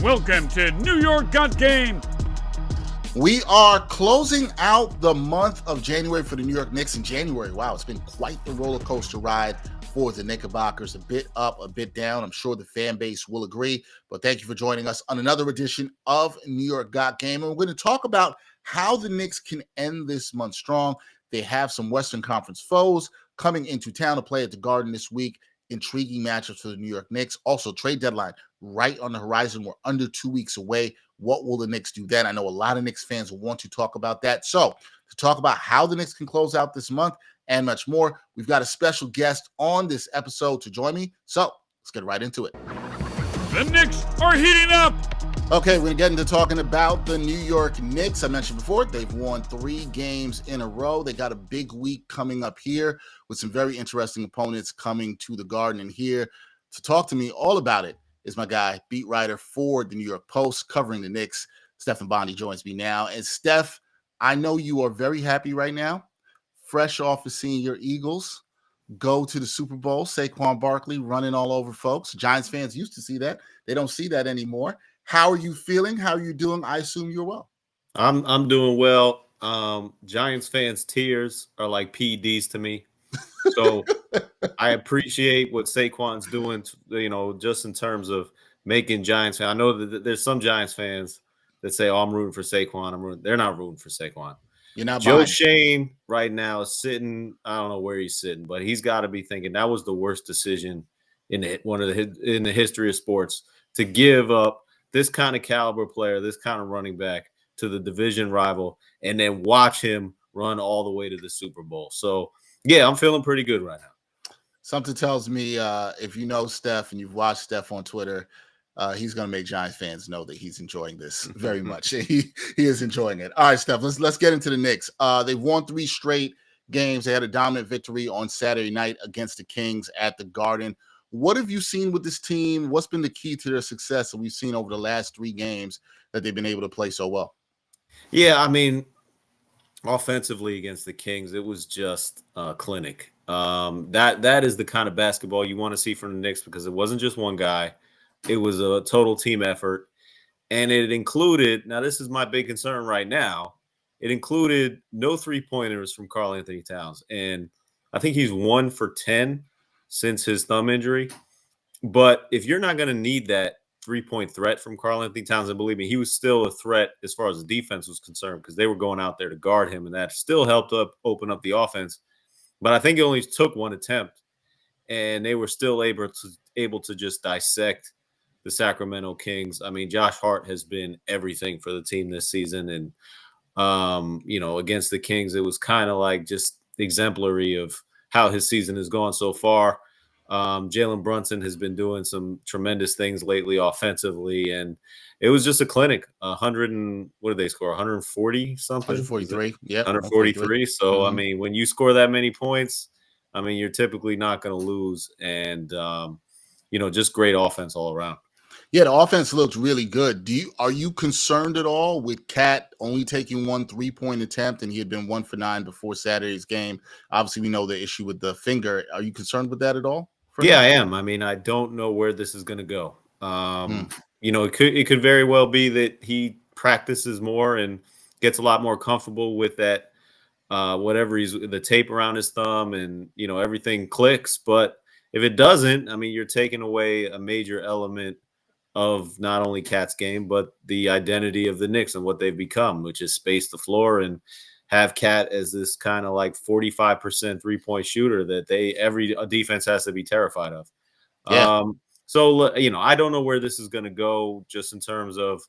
Welcome to New York Got Game. We are closing out the month of January for the New York Knicks in January. Wow, it's been quite the roller coaster ride for the Knickerbockers. A bit up, a bit down. I'm sure the fan base will agree. But thank you for joining us on another edition of New York Got Game. And we're going to talk about how the Knicks can end this month strong. They have some Western Conference foes coming into town to play at the Garden this week. Intriguing matchups for the New York Knicks. Also, trade deadline right on the horizon. We're under 2 weeks away. What will the Knicks do then? I know a lot of Knicks fans will want to talk about that. So, to talk about how the Knicks can close out this month and much more, we've got a special guest on this episode to join me. So, let's get right into it. The Knicks are heating up. Okay, we're going to get into talking about the New York Knicks. I mentioned before, they've won 3 games in a row. They got a big week coming up here with some very interesting opponents coming to the Garden. And here to talk to me all about it is my guy, beat writer for the New York Post, covering the Knicks. Stefan Bondy joins me now. And Steph, I know you are very happy right now, fresh off of seeing your Eagles go to the Super Bowl. Saquon Barkley running all over folks. Giants fans used to see that. They don't see that anymore. How are you feeling? How are you doing? I assume you're well. I'm doing well. Giants fans' tears are like PEDs to me. So I appreciate what Saquon's doing, just in terms of making Giants fans. I know that there's some Giants fans that say, "Oh, I'm rooting for Saquon." They're not rooting for Saquon. You're not Joe buying. Shane right now is sitting. I don't know where he's sitting, but he's got to be thinking that was the worst decision in the history of sports to give up this kind of caliber player, this kind of running back to the division rival, and then watch him run all the way to the Super Bowl. So, yeah, I'm feeling pretty good right now. Something tells me if you know Steph and you've watched Steph on Twitter, he's going to make Giants fans know that he's enjoying this very much. He is enjoying it. All right, Steph, let's get into the Knicks. They've won 3 straight games. They had a dominant victory on Saturday night against the Kings at the Garden. What have you seen with this team? What's been the key to their success that we've seen over the last 3 games that they've been able to play so well? Yeah, I mean, offensively against the Kings, it was just a clinic. That is the kind of basketball you want to see from the Knicks because it wasn't just one guy. It was a total team effort. And it included, now this is my big concern right now, it included no 3-pointers from Karl-Anthony Towns. And I think he's 1 for 10 since his thumb injury. But if you're not going to need that 3-point threat from Karl-Anthony Towns, and believe me, he was still a threat as far as the defense was concerned because they were going out there to guard him, and that still helped open up the offense. But I think it only took 1 attempt, and they were still able to just dissect the Sacramento Kings. I mean, Josh Hart has been everything for the team this season, and against the Kings, it was kind of like just exemplary of how his season has gone so far. Jalen Brunson has been doing some tremendous things lately offensively, and it was just a clinic. 100 and what did they score? 140 something? 143. Yeah, 143. So I mean, when you score that many points, I mean, you're typically not going to lose, and just great offense all around. Yeah, the offense looks really good. Are you concerned at all with Cat only taking 1 3-point attempt, and he had been 1 for 9 before Saturday's game? Obviously, we know the issue with the finger. Are you concerned with that at all? Yeah, I am. I mean, I don't know where this is going to go. It could very well be that he practices more and gets a lot more comfortable with that, whatever the tape around his thumb, and everything clicks. But if it doesn't, I mean, you're taking away a major element of not only Cat's game, but the identity of the Knicks and what they've become, which is space the floor and have Cat as this kind of like 45% 3-point shooter that every defense has to be terrified of. Yeah. I don't know where this is going to go just in terms of,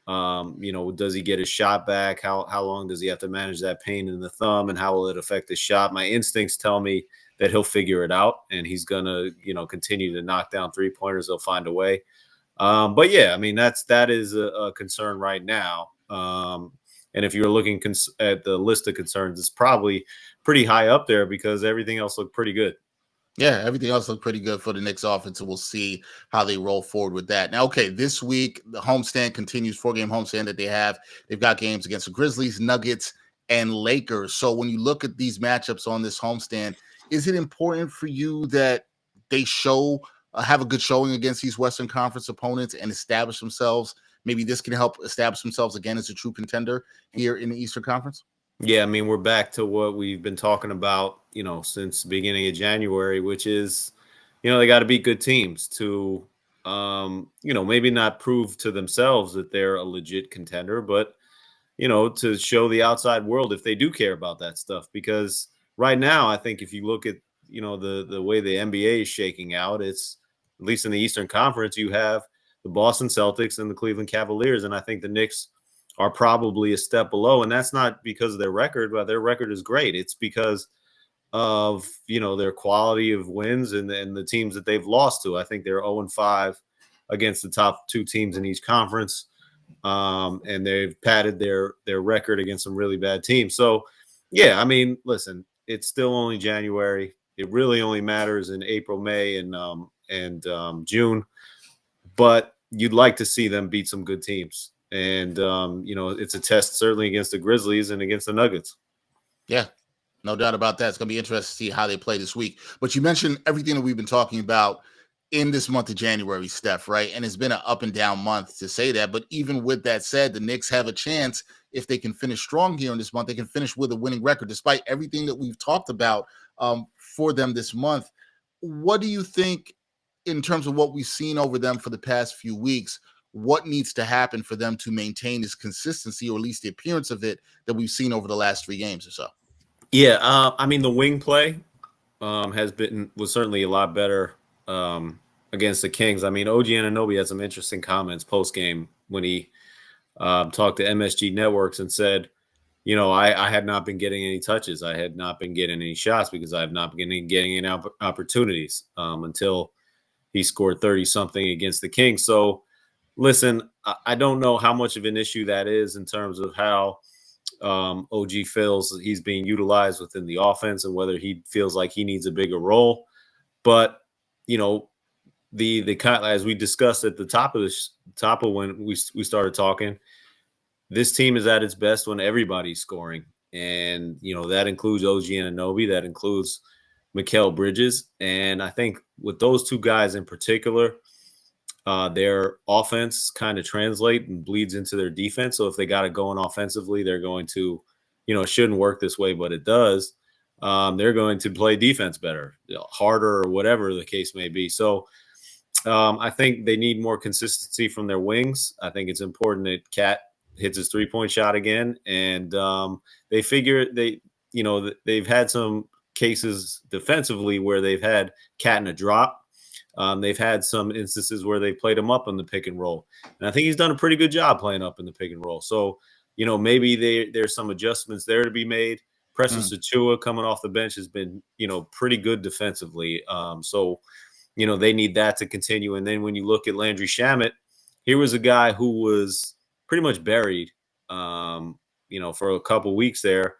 does he get his shot back? How long does he have to manage that pain in the thumb, and how will it affect his shot? My instincts tell me that he'll figure it out, and he's going to, continue to knock down 3-pointers. He'll find a way. But yeah, I mean, that is a concern right now. And if you're looking at the list of concerns, it's probably pretty high up there because everything else looked pretty good. Yeah, everything else looked pretty good for the Knicks offense, and we'll see how they roll forward with that. Now, okay, this week, the homestand continues, 4-game homestand that they have. They've got games against the Grizzlies, Nuggets, and Lakers. So when you look at these matchups on this homestand, is it important for you that they show have a good showing against these Western Conference opponents and establish themselves? Maybe this can help establish themselves again as a true contender here in the Eastern Conference. Yeah, I mean, we're back to what we've been talking about, since the beginning of January, which is, they got to beat good teams to, maybe not prove to themselves that they're a legit contender, but, to show the outside world if they do care about that stuff. Because right now, I think if you look at, the way the NBA is shaking out, it's at least in the Eastern Conference, you have the Boston Celtics and the Cleveland Cavaliers. And I think the Knicks are probably a step below. And that's not because of their record, but their record is great. It's because of, their quality of wins and the teams that they've lost to. I think they're 0-5 against the top two teams in each conference. And they've padded their record against some really bad teams. So, yeah, I mean, listen, it's still only January. It really only matters in April, May, and June. But you'd like to see them beat some good teams. And, it's a test certainly against the Grizzlies and against the Nuggets. Yeah, no doubt about that. It's going to be interesting to see how they play this week. But you mentioned everything that we've been talking about in this month of January, Steph, right? And it's been an up and down month to say that. But even with that said, the Knicks have a chance if they can finish strong here in this month. They can finish with a winning record, despite everything that we've talked about for them this month. What do you think in terms of what we've seen over them for the past few weeks? What needs to happen for them to maintain this consistency, or at least the appearance of it, that we've seen over the last 3 games or so? Yeah, I mean, the wing play was certainly a lot better against the Kings. I mean, OG Anunoby had some interesting comments post-game when he talked to MSG Networks and said, I had not been getting any touches. I had not been getting any shots because I have not been getting any opportunities until he scored 30-something against the Kings. So, listen, I don't know how much of an issue that is in terms of how OG feels he's being utilized within the offense and whether he feels like he needs a bigger role. But, the as we discussed at the top of when we started talking, this team is at its best when everybody's scoring. And, that includes OG Anunoby, that includes Mikal Bridges. And I think with those two guys in particular, their offense kind of translate and bleeds into their defense. So if they got it going offensively, they're going to, it shouldn't work this way, but it does. They're going to play defense better, harder, or whatever the case may be. So I think they need more consistency from their wings. I think it's important that Cat hits his 3-point shot again. And they figure they've had some cases defensively where they've had Cat in a drop. They've had some instances where they played him up in the pick and roll. And I think he's done a pretty good job playing up in the pick and roll. So, maybe there's some adjustments there to be made. Preston Sachua coming off the bench has been, pretty good defensively. So, they need that to continue. And then when you look at Landry Shamet, he was a guy who was pretty much buried, for a couple weeks there.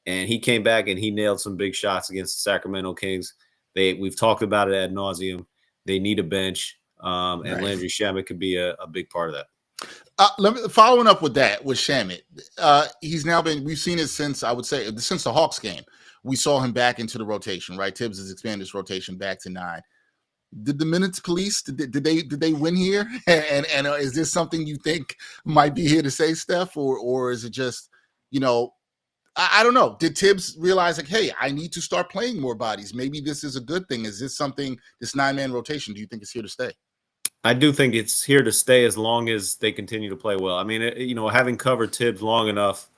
And he came back and he nailed some big shots against the Sacramento Kings. We've talked about it ad nauseum. They need a bench, and right. Landry Shamet could be a big part of that. Following up with that, with Shamet, we've seen it since the Hawks game. We saw him back into the rotation, right? Tibbs has expanded his rotation back to 9. Did the minutes police? Did they win here? And is this something you think might be here to say, Steph, or is it just, I don't know. Did Tibbs realize like, hey, I need to start playing more bodies? Maybe this is a good thing. Is this something, this 9-man rotation, do you think is here to stay? I do think it's here to stay as long as they continue to play well. I mean, having covered Tibbs long enough,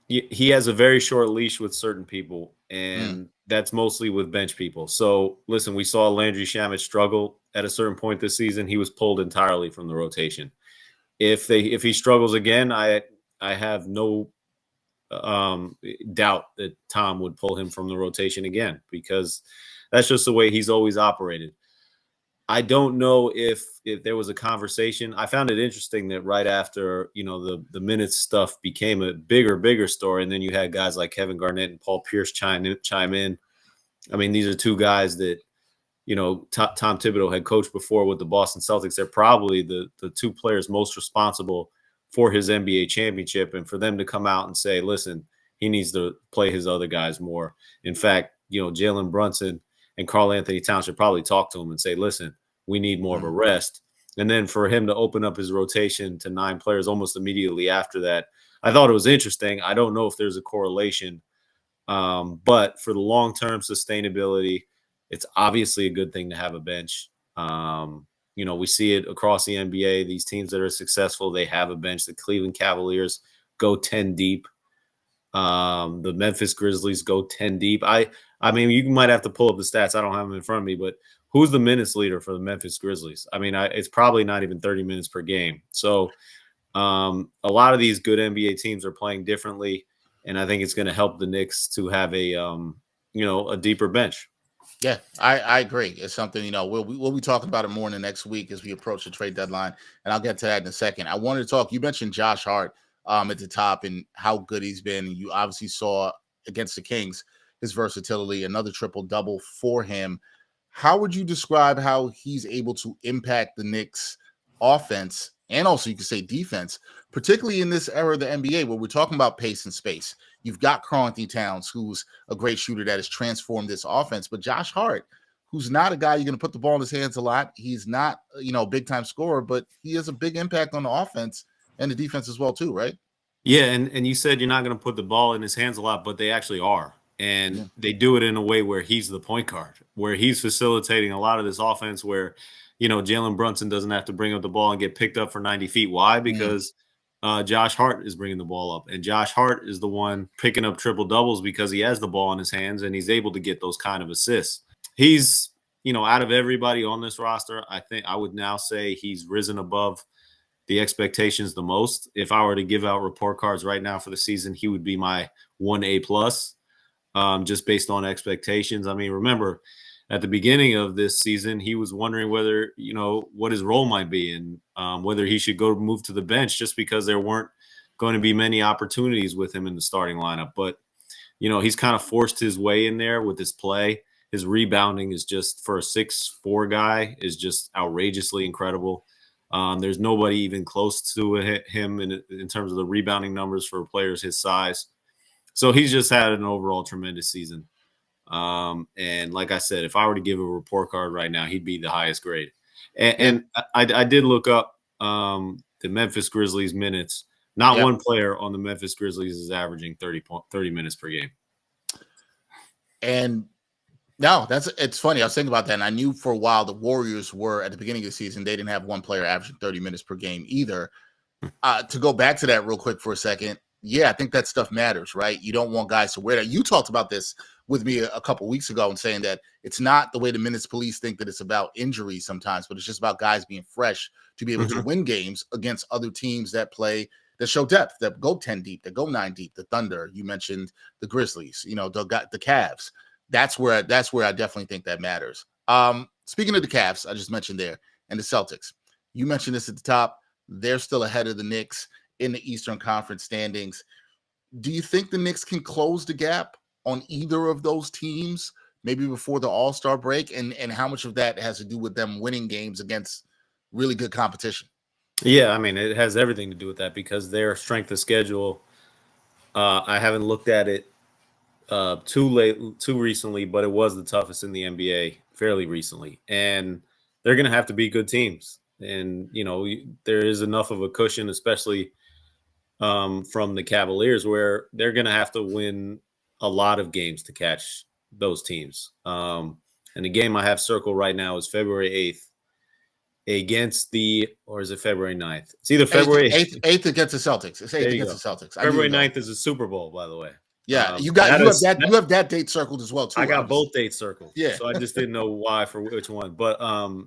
he has a very short leash with certain people, and that's mostly with bench people. So, listen, we saw Landry Shamet struggle at a certain point this season. He was pulled entirely from the rotation. If he struggles again, I have no doubt that Tom would pull him from the rotation again, because that's just the way he's always operated. I don't know if there was a conversation. I found it interesting that right after, the minutes stuff became a bigger story, and then you had guys like Kevin Garnett and Paul Pierce chime in. I mean, these are two guys that, Tom Thibodeau had coached before with the Boston Celtics. They're probably the two players most responsible for his NBA championship, and for them to come out and say, listen, he needs to play his other guys more. In fact, Jalen Brunson and karl-anthony Towns should probably talk to him and say, listen, we need more of a rest. And then for him to open up his rotation to 9 players almost immediately after that, I thought it was interesting. I don't know if there's a correlation, but for the long-term sustainability, it's obviously a good thing to have a bench. We see it across the NBA. These teams that are successful, they have a bench. The Cleveland Cavaliers go 10 deep. The Memphis Grizzlies go 10 deep. I mean, you might have to pull up the stats. I don't have them in front of me, but who's the minutes leader for the Memphis Grizzlies? I mean, it's probably not even 30 minutes per game. So a lot of these good NBA teams are playing differently, and I think it's going to help the Knicks to have a deeper bench. Yeah, I agree. It's something, we'll be talking about it more in the next week as we approach the trade deadline, and I'll get to that in a second. I wanted to talk, you mentioned Josh Hart at the top and how good he's been. You obviously saw against the Kings his versatility, another triple-double for him. How would you describe how he's able to impact the Knicks offense and also you could say defense, particularly in this era of the NBA where we're talking about pace and space? You've got karl-anthony Towns, who's a great shooter that has transformed this offense, but Josh Hart, who's not a guy you're going to put the ball in his hands a lot. He's not, a big-time scorer, but he has a big impact on the offense and the defense as well too, right? Yeah, and you said you're not going to put the ball in his hands a lot, but they actually are. And they do it in a way where he's the point guard, where he's facilitating a lot of this offense where, Jalen Brunson doesn't have to bring up the ball and get picked up for 90 feet. Why? Because Josh Hart is bringing the ball up. And Josh Hart is the one picking up triple-doubles because he has the ball in his hands and he's able to get those kind of assists. He's, out of everybody on this roster, I think I would now say he's risen above the expectations the most. If I were to give out report cards right now for the season, he would be my 1A+. Just based on expectations. I mean, remember, at the beginning of this season, he was wondering whether, what his role might be and whether he should move to the bench just because there weren't going to be many opportunities with him in the starting lineup. But, he's kind of forced his way in there with his play. His rebounding is just, for a 6'4" guy, is just outrageously incredible. There's nobody even close to him in terms of the rebounding numbers for players his size. So he's just had an overall tremendous season. And like I said, if I were to give a report card right now, he'd be the highest grade. And I did look up the Memphis Grizzlies minutes. Not one player on the Memphis Grizzlies is averaging 30 minutes per game. And no, it's funny. I was thinking about that, and I knew for a while the Warriors were, at the beginning of the season, they didn't have one player averaging 30 minutes per game either. To go back to that real quick for a second, yeah, I think that stuff matters, right? You don't want guys to wear that. You talked about this with me a couple weeks ago and saying that it's not the way the minutes police think that it's about injuries sometimes, but it's just about guys being fresh to be able to win games against other teams that show depth, that go 10 deep, that go 9 deep. The Thunder, you mentioned the Grizzlies, the Cavs. That's where I definitely think that matters. Speaking of the Cavs, I just mentioned there, and the Celtics, you mentioned this at the top. They're still ahead of the Knicks in the Eastern Conference standings. Do you think the Knicks can close the gap on either of those teams, maybe before the All-Star break? And how much of that has to do with them winning games against really good competition? Yeah, I mean, it has everything to do with that because their strength of schedule, I haven't looked at it too recently, but it was the toughest in the NBA fairly recently. And they're going to have to be good teams. And, there is enough of a cushion, especially from the Cavaliers, where they're going to have to win a lot of games to catch those teams. And the game I have circled right now is February 8th or is it February 9th? It's either February 8th against the Celtics. It's 8th against the Celtics. February 9th is a Super Bowl, by the way. Yeah, you have that date circled as well, too. I got both dates circled. Yeah. So I just didn't know why for which one. But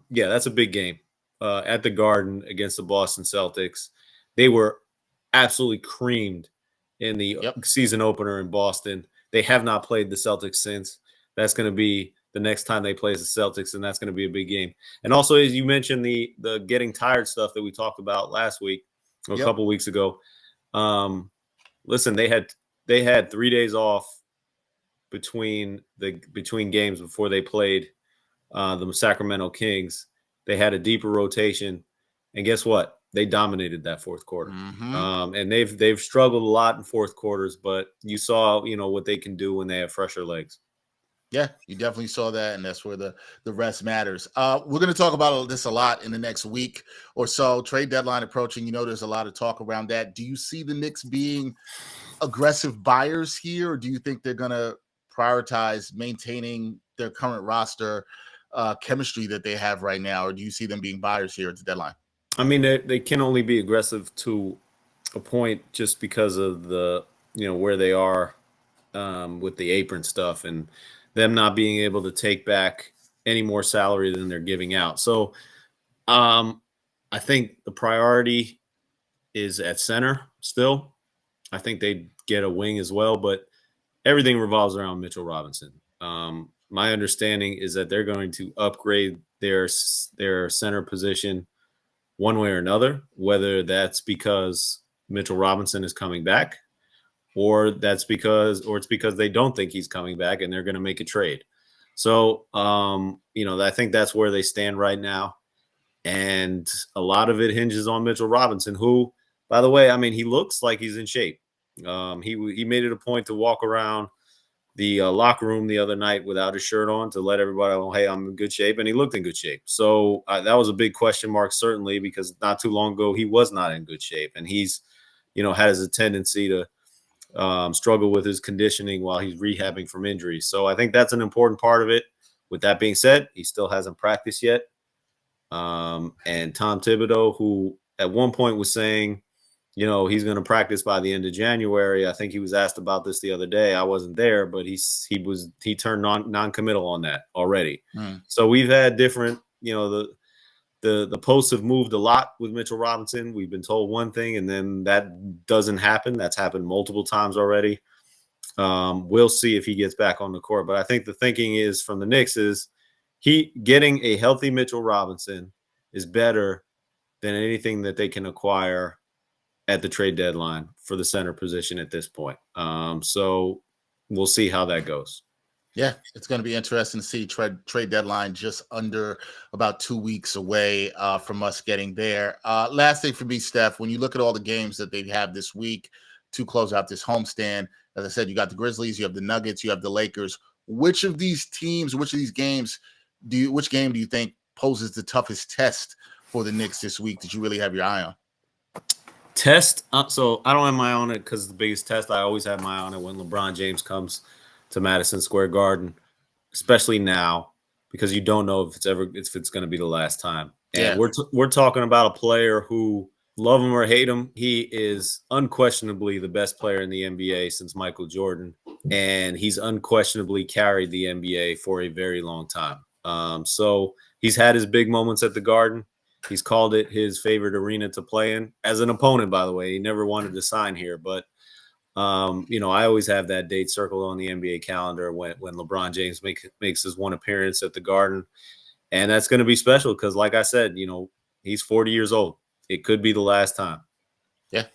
that's a big game. At the Garden against the Boston Celtics. They were absolutely creamed in the season opener in Boston. They have not played the Celtics since. That's going to be the next time they play the Celtics, and that's going to be a big game. And also, as you mentioned, the getting tired stuff that we talked about last week or a couple weeks ago. Listen, they had 3 days off between games before they played the Sacramento Kings. They had a deeper rotation, and guess what? They dominated that fourth quarter. And they've struggled a lot in fourth quarters, but you saw, what they can do when they have fresher legs. Yeah, you definitely saw that, and that's where the rest matters. We're going to talk about this a lot in the next week or so. Trade deadline approaching. There's a lot of talk around that. Do you see the Knicks being aggressive buyers here, or do you think they're going to prioritize maintaining their current roster chemistry that they have right now, or do you see them being buyers here at the deadline? I mean, they can only be aggressive to a point just because of the where they are with the apron stuff and them not being able to take back any more salary than they're giving out. So I think the priority is at center still. I think they get a wing as well, but everything revolves around Mitchell Robinson. My understanding is that they're going to upgrade their center position one way or another, whether that's because Mitchell Robinson is coming back, or it's because they don't think he's coming back and they're going to make a trade. So, I think that's where they stand right now. And a lot of it hinges on Mitchell Robinson, who, by the way, I mean, he looks like he's in shape. He made it a point to walk around the locker room the other night without his shirt on to let everybody know, hey, I'm in good shape. And he looked in good shape. So that was a big question mark, certainly, because not too long ago, he was not in good shape. And he's, has a tendency to struggle with his conditioning while he's rehabbing from injuries. So I think that's an important part of it. With that being said, he still hasn't practiced yet. And Tom Thibodeau, who at one point was saying, he's going to practice by the end of January. I think he was asked about this the other day. I wasn't there, but he turned non-committal on that already. So we've had different, the posts have moved a lot with Mitchell Robinson. We've been told one thing, and then that doesn't happen. That's happened multiple times already. We'll see if he gets back on the court. But I think the thinking is from the Knicks is getting a healthy Mitchell Robinson is better than anything that they can acquire at the trade deadline for the center position at this point. So we'll see how that goes. Yeah, it's going to be interesting to see trade deadline just under about 2 weeks away from us getting there. Last thing for me, Steph, when you look at all the games that they have this week to close out this homestand, as I said, you got the Grizzlies, you have the Nuggets, you have the Lakers. Which of these teams, which game do you think poses the toughest test for the Knicks this week that you really have your eye on? Test. So I don't have my eye on it because the biggest test. I always have my eye on it when LeBron James comes to Madison Square Garden, especially now, because you don't know if it's going to be the last time. And we're talking about a player who, love him or hate him, he is unquestionably the best player in the NBA since Michael Jordan, and he's unquestionably carried the NBA for a very long time. So he's had his big moments at the Garden. He's called it his favorite arena to play in. As an opponent, by the way, he never wanted to sign here, but I always have that date circled on the NBA calendar when LeBron James makes his one appearance at the Garden. And that's going to be special because, like I said, he's 40 years old. It could be the last time. Yeah,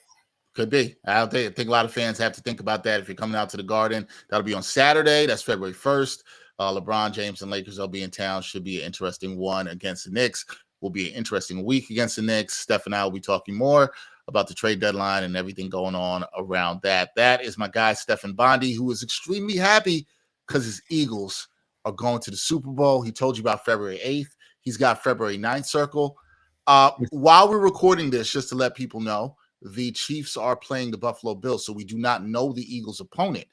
could be. I think a lot of fans have to think about that. If you're coming out to the Garden, that'll be on Saturday. That's February 1st. LeBron James and Lakers will be in town. Should be an interesting one against the Knicks. Will be an interesting week against the Knicks. Steph and I will be talking more about the trade deadline and everything going on around that. That is my guy, Stefan Bondy, who is extremely happy because his Eagles are going to the Super Bowl. He told you about February 8th. He's got February 9th circle. While we're recording this, just to let people know, the Chiefs are playing the Buffalo Bills, so we do not know the Eagles' opponent.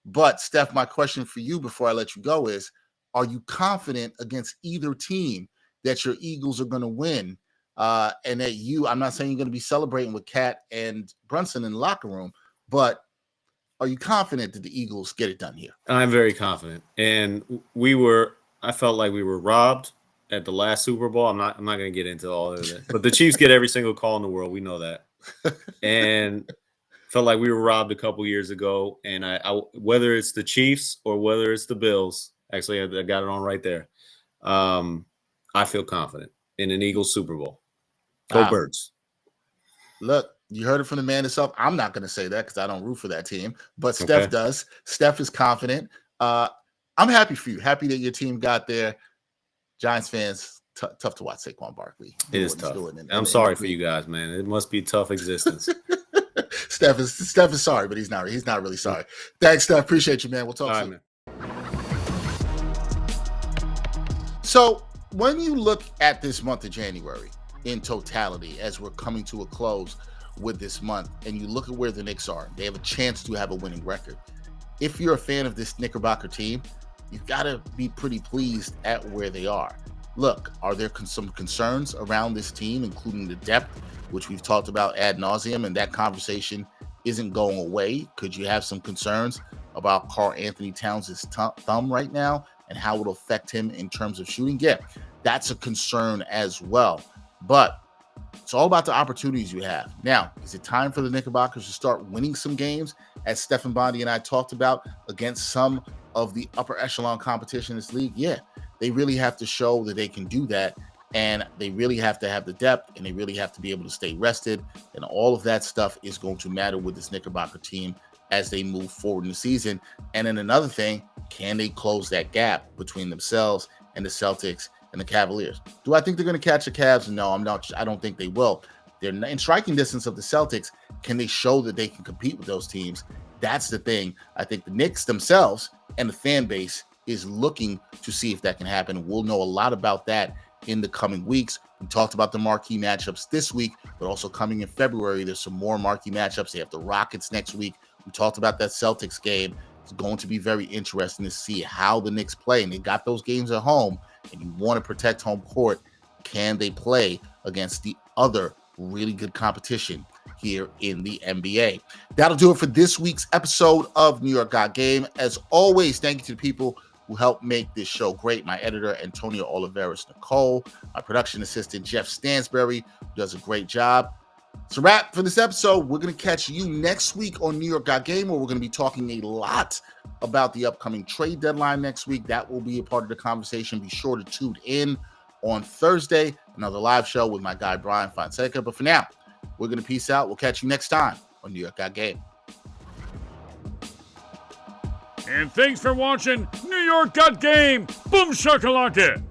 But, Steph, my question for you before I let you go is, are you confident against either team that your Eagles are going to win? And that I'm not saying you're going to be celebrating with Cat and Brunson in the locker room, but are you confident that the Eagles get it done here? I'm very confident. And I felt like we were robbed at the last Super Bowl. I'm not going to get into all of that, but the Chiefs get every single call in the world. We know that. And felt like we were robbed a couple years ago. And I whether it's the Chiefs or whether it's the Bills, actually, I got it on right there. I feel confident in an Eagles Super Bowl. Go Birds. Look, you heard it from the man himself. I'm not going to say that because I don't root for that team, but Steph does. Steph is confident. I'm happy for you. Happy that your team got there. Giants fans, tough to watch Saquon Barkley. It is tough. I'm sorry for you guys, man. It must be a tough existence. Steph is sorry, but he's not really sorry. Thanks, Steph. Appreciate you, man. We'll talk soon. Man. So when you look at this month of January in totality, as we're coming to a close with this month, and you look at where the Knicks are, they have a chance to have a winning record. If you're a fan of this Knickerbocker team, you've got to be pretty pleased at where they are. Look, are there some concerns around this team, including the depth, which we've talked about ad nauseum, and that conversation isn't going away? Could you have some concerns about Karl-Anthony Towns' thumb right now and how it'll affect him in terms of shooting? Yeah, that's a concern as well. But it's all about the opportunities you have. Now, is it time for the Knickerbockers to start winning some games, as Stefan Bondy and I talked about, against some of the upper echelon competition in this league? Yeah, they really have to show that they can do that, and they really have to have the depth, and they really have to be able to stay rested, and all of that stuff is going to matter with this Knickerbocker team as they move forward in the season. And then another thing, can they close that gap between themselves and the Celtics and the Cavaliers? Do I think they're going to catch the Cavs? No, I'm not. I don't think they will. They're in striking distance of the Celtics. Can they show that they can compete with those teams? That's the thing. I think the Knicks themselves and the fan base is looking to see if that can happen. We'll know a lot about that in the coming weeks. We talked about the marquee matchups this week, but also coming in February, there's some more marquee matchups. They have the Rockets next week. We talked about that Celtics game. It's going to be very interesting to see how the Knicks play. And they got those games at home, and you want to protect home court. Can they play against the other really good competition here in the NBA? That'll do it for this week's episode of New York Got Game. As always, thank you to the people who helped make this show great. My editor, Antonio Oliveras Nicole. My production assistant, Jeff Stansberry, who does a great job. It's a wrap for this episode. We're going to catch you next week on New York Got Game, where we're going to be talking a lot about the upcoming trade deadline next week. That will be a part of the conversation. Be sure to tune in on Thursday, another live show with my guy, Brian Fonseca. But for now, we're going to peace out. We'll catch you next time on New York Got Game. And thanks for watching New York Got Game. Boom shakalaka.